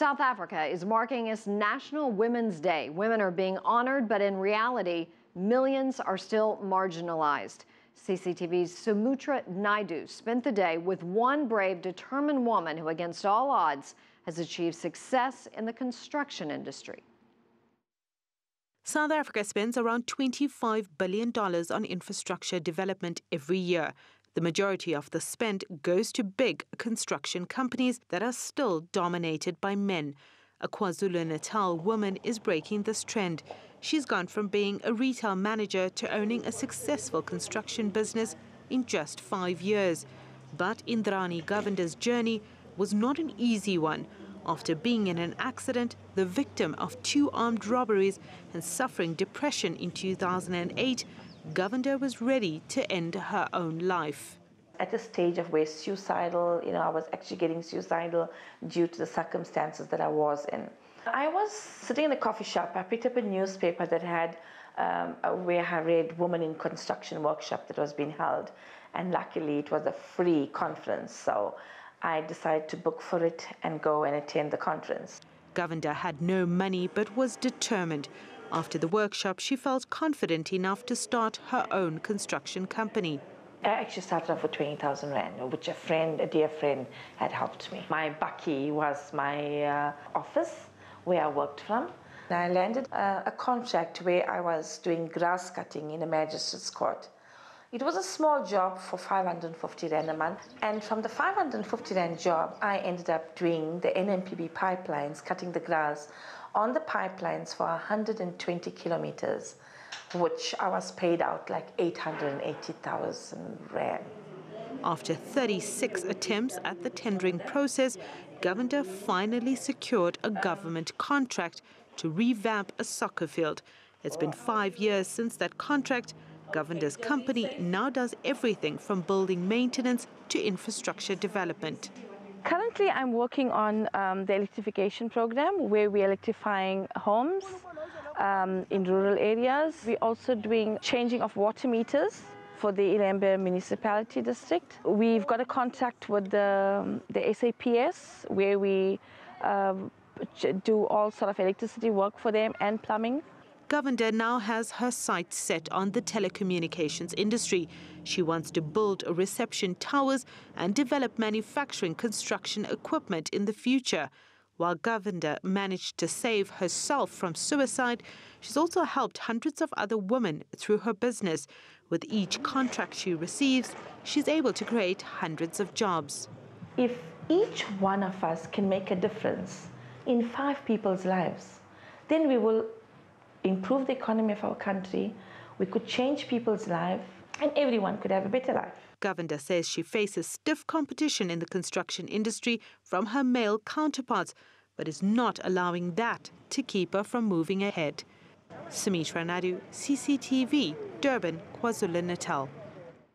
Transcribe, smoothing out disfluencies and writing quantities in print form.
South Africa is marking its National Women's Day. Women are being honored, but in reality, millions are still marginalized. CCTV's Sumutra Naidu spent the day with one brave, determined woman who, against all odds, has achieved success in the construction industry. South Africa spends around $25 billion on infrastructure development every year. The majority of the spend goes to big construction companies that are still dominated by men. A KwaZulu-Natal woman is breaking this trend. She's gone from being a retail manager to owning a successful construction business in just 5 years. But Indrani Govinder's journey was not an easy one. After being in an accident, the victim of 2 armed robberies and suffering depression in 2008, Govinder was ready to end her own life. At a stage of where suicidal, I was actually getting suicidal due to the circumstances that I was in. I was sitting in a coffee shop. I picked up a newspaper that had where I read Women in Construction workshop that was being held. And luckily it was a free conference. So I decided to book for it and go and attend the conference. Govinder had no money but was determined. After the workshop, she felt confident enough to start her own construction company. I actually started off with 20,000 Rand, which a dear friend, had helped me. My bakkie was my office where I worked from. I landed a contract where I was doing grass cutting in a magistrate's court. It was a small job for 550 Rand a month. And from the 550 Rand job, I ended up doing the NMPB pipelines, cutting the grass on the pipelines for 120 kilometers, which I was paid out like 880,000 Rand. After 36 attempts at the tendering process, Govinder finally secured a government contract to revamp a soccer field. It's been 5 years since that contract. Govinder's company now does everything from building maintenance to infrastructure development. Currently, I'm working on the electrification program where we're electrifying homes in rural areas. We're also doing changing of water meters for the Ilembe municipality district. We've got a contract with the SAPS where we do all sort of electricity work for them and plumbing. Govinder now has her sights set on the telecommunications industry. She wants to build reception towers and develop manufacturing construction equipment in the future. While Govinder managed to save herself from suicide, she's also helped hundreds of other women through her business. With each contract she receives, she's able to create hundreds of jobs. If each one of us can make a difference in 5 people's lives, then we will improve the economy of our country, we could change people's lives, and everyone could have a better life. Govinder says she faces stiff competition in the construction industry from her male counterparts, but is not allowing that to keep her from moving ahead. Sumutra Naidu, CCTV, Durban, KwaZulu-Natal.